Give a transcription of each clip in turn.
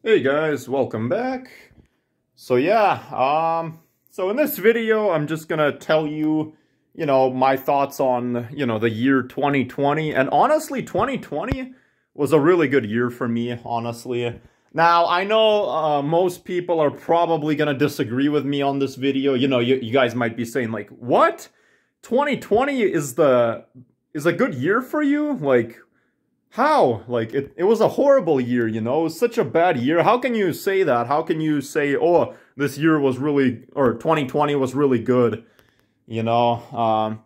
Hey guys, welcome back. So so in this video, I'm just gonna tell you, my thoughts on, the year 2020. And honestly, 2020 was a really good year for me, honestly. Now, I know most people are probably gonna disagree with me on this video. You guys might be saying like, what? 2020 is a good year for you? Like, how? Like, it was a horrible year, It was such a bad year. How can you say that? How can you say, oh, this year was really, or 2020 was really good, But,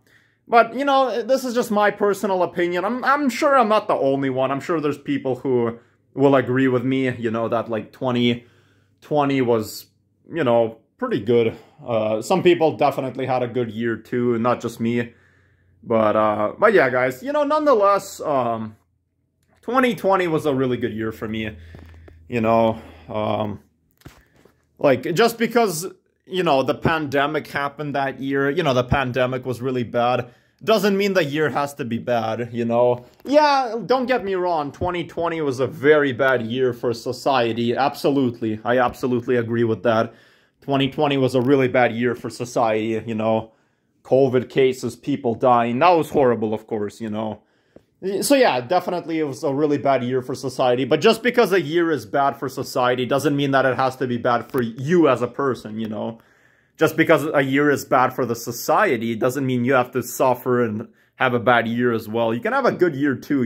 this is just my personal opinion. I'm sure I'm not the only one. I'm sure there's people who will agree with me, that, like, 2020 was, pretty good. Some people definitely had a good year, too, not just me. But yeah, guys, nonetheless, 2020 was a really good year for me, like, just because, the pandemic happened that year, the pandemic was really bad, doesn't mean the year has to be bad, Yeah, don't get me wrong, 2020 was a very bad year for society, absolutely, I absolutely agree with that. 2020 was a really bad year for society, COVID cases, people dying, that was horrible, of course, So yeah, definitely it was a really bad year for society, but just because a year is bad for society doesn't mean that it has to be bad for you as a person, Just because a year is bad for the society doesn't mean you have to suffer and have a bad year as well. You can have a good year too,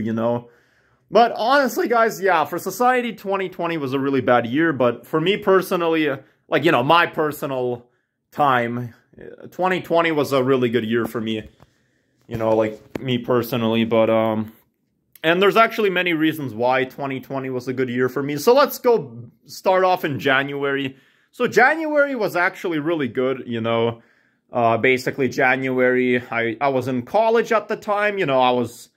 But honestly, guys, yeah, for society, 2020 was a really bad year, but for me personally, like, my personal time, 2020 was a really good year for me. Like me personally, but, and there's actually many reasons why 2020 was a good year for me. So let's go start off in January. So January was actually really good, basically January, I was in college at the time, I was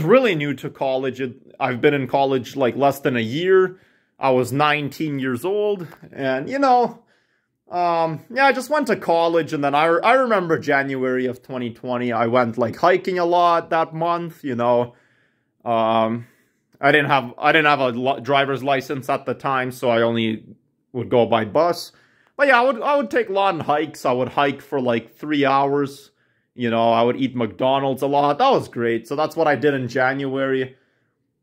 really new to college. I've been in college like less than a year. I was 19 years old, and, yeah, I just went to college, and then I remember January of 2020, I went, like, hiking a lot that month, I didn't have a driver's license at the time, so I only would go by bus. But yeah, I would take long hikes. I would hike for, like, 3 hours, I would eat McDonald's a lot. That was great. So that's what I did in January.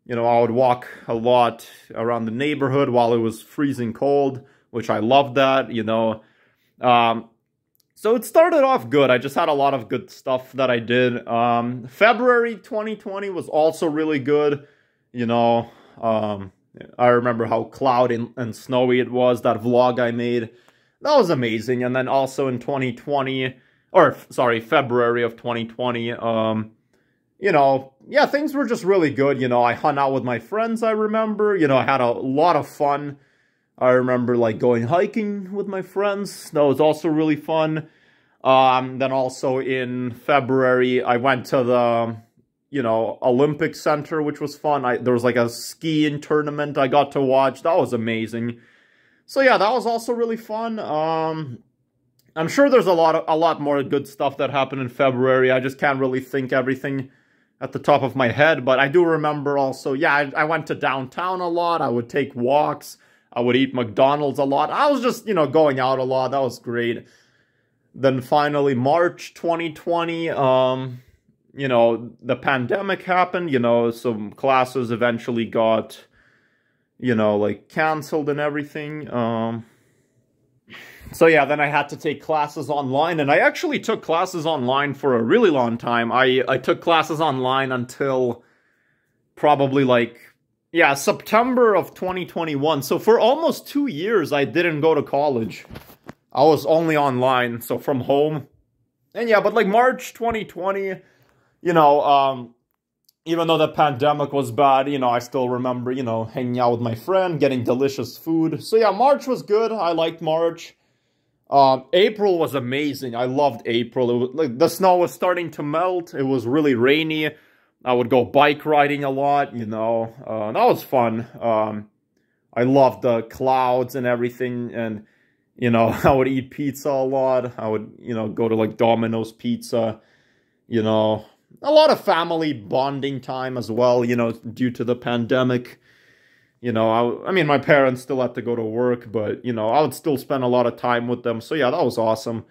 I would walk a lot around the neighborhood while it was freezing cold, which I loved that, So it started off good. I just had a lot of good stuff that I did. February 2020 was also really good, I remember how cloudy and snowy it was, that vlog I made. That was amazing. And then also in 2020, or sorry, February of 2020, yeah, things were just really good, I hung out with my friends, I remember, I had a lot of fun. I remember, like, going hiking with my friends. That was also really fun. Then also in February, I went to the, Olympic Center, which was fun. There was, like, a skiing tournament I got to watch. That was amazing. So yeah, that was also really fun. I'm sure there's a lot more good stuff that happened in February. I just can't really think everything at the top of my head. But I do remember also, yeah, I went to downtown a lot. I would take walks. I would eat McDonald's a lot. I was just, going out a lot. That was great. Then finally, March 2020, the pandemic happened, some classes eventually got, like, canceled and everything. So yeah, then I had to take classes online, and I actually took classes online for a really long time. I took classes online until probably, like, yeah, September of 2021. So for almost 2 years, I didn't go to college. I was only online, so from home. And yeah, but like March 2020, even though the pandemic was bad, I still remember, hanging out with my friend, getting delicious food. So yeah, March was good. I liked March. April was amazing. I loved April. It was, like, the snow was starting to melt. It was really rainy. I would go bike riding a lot, that was fun. I loved the clouds and everything, and, I would eat pizza a lot. I would, go to, like, Domino's Pizza, a lot of family bonding time as well, due to the pandemic. You know, I mean, my parents still had to go to work, but, you know, I would still spend a lot of time with them. So, yeah, that was awesome.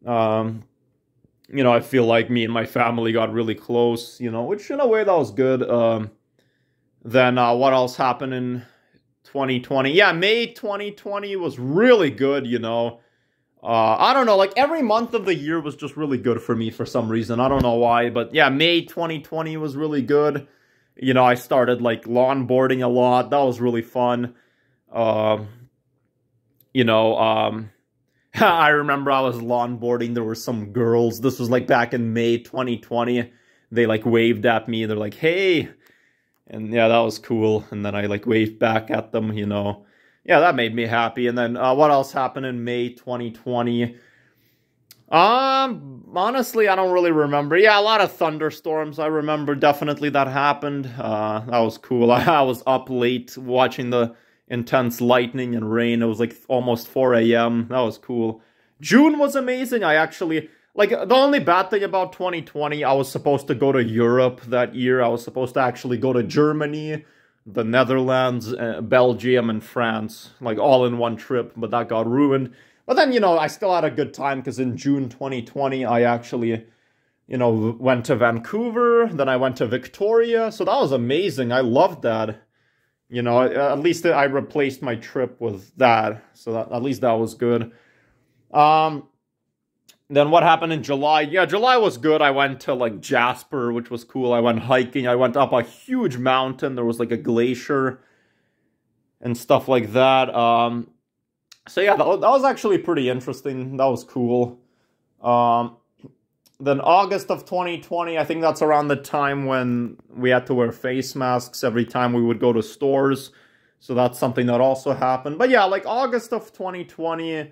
You know, I feel like me and my family got really close, you know, which in a way that was good. Then what else happened in 2020? Yeah, May 2020 was really good, you know. I don't know, like every month of the year was just really good for me for some reason. I don't know why, but yeah, May 2020 was really good. You know, I started like longboarding a lot. That was really fun. You know, I remember I was longboarding. There were some girls. This was like back in May 2020. They like waved at me. They're like, hey. And yeah, that was cool. And then I like waved back at them, you know. Yeah, that made me happy. And then what else happened in May 2020? Honestly, I don't really remember. Yeah, a lot of thunderstorms. I remember definitely that happened. That was cool. I was up late watching the intense lightning and rain. It was like almost 4 a.m. That was cool. June was amazing. I actually, like, the only bad thing about 2020, I was supposed to go to Europe that year. I was supposed to actually go to Germany, the Netherlands, Belgium, and France, like all in one trip, but that got ruined. But then, you know, I still had a good time because in June 2020, I actually, you know, went to Vancouver. Then I went to Victoria. So that was amazing. I loved that. You know, at least I replaced my trip with that. So that, at least that was good. Then what happened in July? Yeah, July was good. I went to like Jasper, which was cool. I went hiking. I went up a huge mountain. There was like a glacier and stuff like that. So yeah, that was actually pretty interesting. That was cool. Then August of 2020, I think that's around the time when we had to wear face masks every time we would go to stores. So that's something that also happened. But yeah, like August of 2020,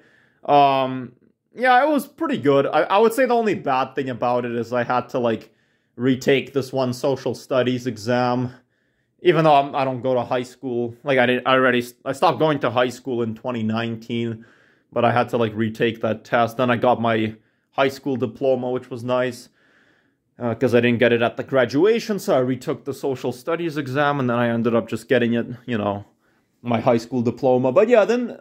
yeah, it was pretty good. I would say the only bad thing about it is I had to like retake this one social studies exam. Even though I don't go to high school, like I stopped going to high school in 2019, but I had to like retake that test. Then I got my high school diploma, which was nice, because I didn't get it at the graduation, so I retook the social studies exam, and then I ended up just getting it, you know, my high school diploma. But yeah, then,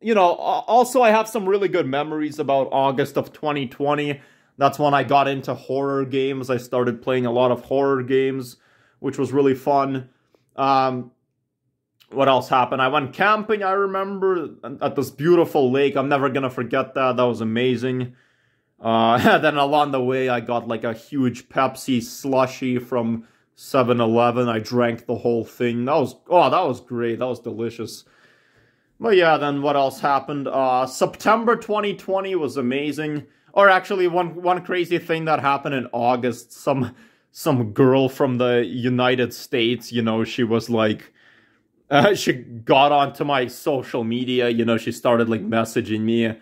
you know, also I have some really good memories about August of 2020. That's when I got into horror games. I started playing a lot of horror games, which was really fun. What else happened? I went camping, I remember, at this beautiful lake. I'm never gonna forget that. That was amazing. Then along the way, I got like a huge Pepsi slushie from 7-Eleven. I drank the whole thing. That was great. That was delicious. But yeah, then what else happened? September 2020 was amazing. Or actually, one crazy thing that happened in August, some girl from the United States, you know, she was like, she got onto my social media, you know, she started like messaging me,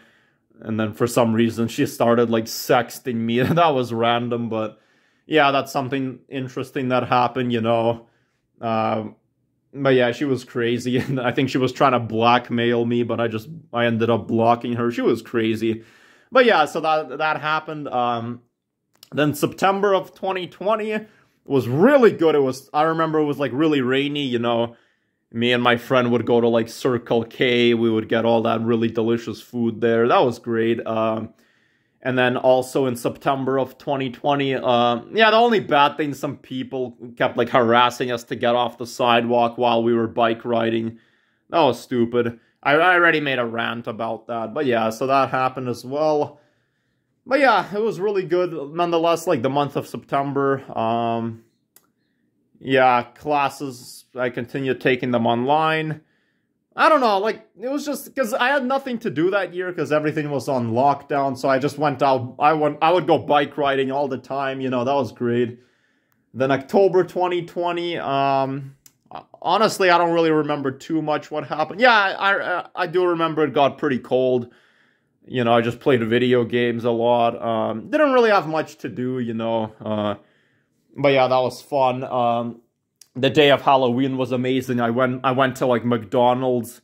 and then for some reason she started like sexting me. That was random, but yeah, that's something interesting that happened, you know. But yeah, she was crazy, and I think she was trying to blackmail me, but I ended up blocking her. She was crazy. But yeah, so that happened. Then September of 2020 was really good. I remember it was like really rainy, you know. Me and my friend would go to like Circle K. We would get all that really delicious food there. That was great. And then also in September of 2020, yeah, the only bad thing, some people kept like harassing us to get off the sidewalk while we were bike riding. That was stupid. I already made a rant about that. But yeah, so that happened as well. But yeah, it was really good nonetheless, like the month of September. Yeah, classes, I continued taking them online. I don't know, like, it was just, because I had nothing to do that year, because everything was on lockdown, so I just went out, I would go bike riding all the time, you know, that was great. Then October 2020, honestly, I don't really remember too much what happened. Yeah, I do remember it got pretty cold. You know, I just played video games a lot. Didn't really have much to do, you know. But yeah, that was fun. The day of Halloween was amazing. I went to like McDonald's.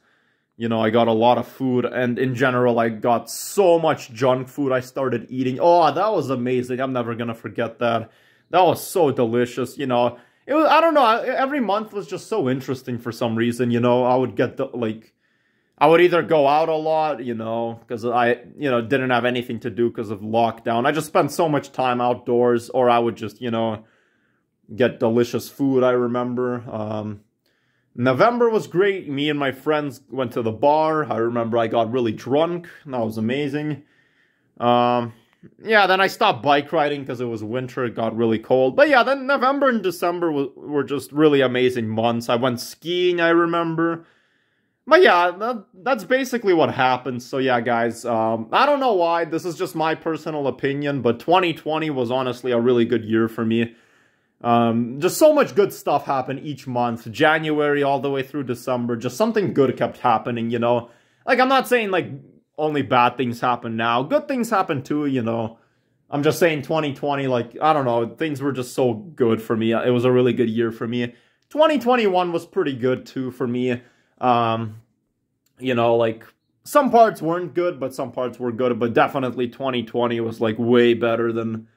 You know, I got a lot of food, and in general, I got so much junk food I started eating. Oh, that was amazing. I'm never gonna forget that. That was so delicious, you know. it was, I don't know, every month was just so interesting for some reason, you know. I would get I would either go out a lot, you know, because I, didn't have anything to do because of lockdown. I just spent so much time outdoors, or I would just, get delicious food, I remember. November was great. Me and my friends went to the bar. I remember I got really drunk. That was amazing. Yeah, then I stopped bike riding because it was winter. It got really cold. But yeah, then November and December were just really amazing months. I went skiing, I remember. But yeah, that's basically what happened. So yeah, guys, I don't know why. This is just my personal opinion, but 2020 was honestly a really good year for me. Just so much good stuff happened each month. January all the way through December. Just something good kept happening, you know. Like, I'm not saying, like, only bad things happen now. Good things happen too, you know. I'm just saying 2020, like, I don't know. Things were just so good for me. It was a really good year for me. 2021 was pretty good too for me. You know, like, some parts weren't good, but some parts were good. But definitely 2020 was, like, way better than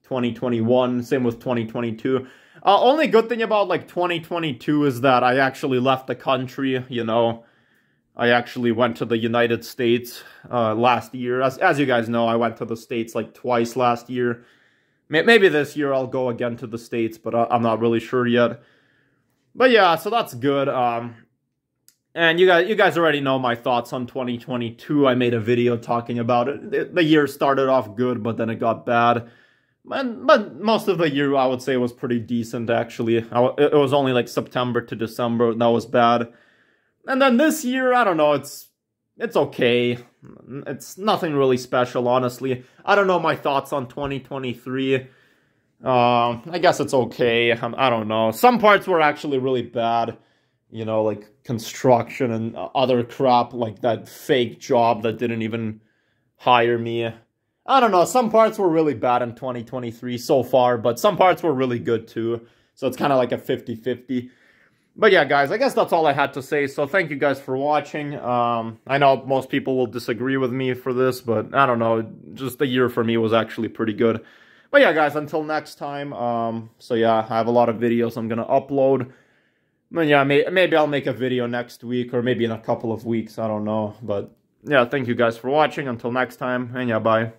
2021. Same with 2022. Only good thing about, like, 2022 is that I actually left the country, you know. I actually went to the United States last year. As you guys know, I went to the States, like, twice last year. Maybe this year I'll go again to the States, but I'm not really sure yet. But yeah, so that's good. And you guys already know my thoughts on 2022. I made a video talking about it. The year started off good, but then it got bad. But most of the year, I would say, was pretty decent, actually. It was only like September to December that was bad. And then this year, I don't know, it's okay. It's nothing really special, honestly. I don't know my thoughts on 2023. I guess it's okay. I don't know. Some parts were actually really bad. You know, like construction and other crap, like that fake job that didn't even hire me. I don't know, some parts were really bad in 2023 so far, but some parts were really good too. So it's kind of like a 50-50. But yeah, guys, I guess that's all I had to say. So thank you guys for watching. I know most people will disagree with me for this, but I don't know. Just the year for me was actually pretty good. But yeah, guys, until next time. So yeah, I have a lot of videos I'm going to upload. But yeah, maybe I'll make a video next week or maybe in a couple of weeks. I don't know. But yeah, thank you guys for watching. Until next time. And yeah, bye.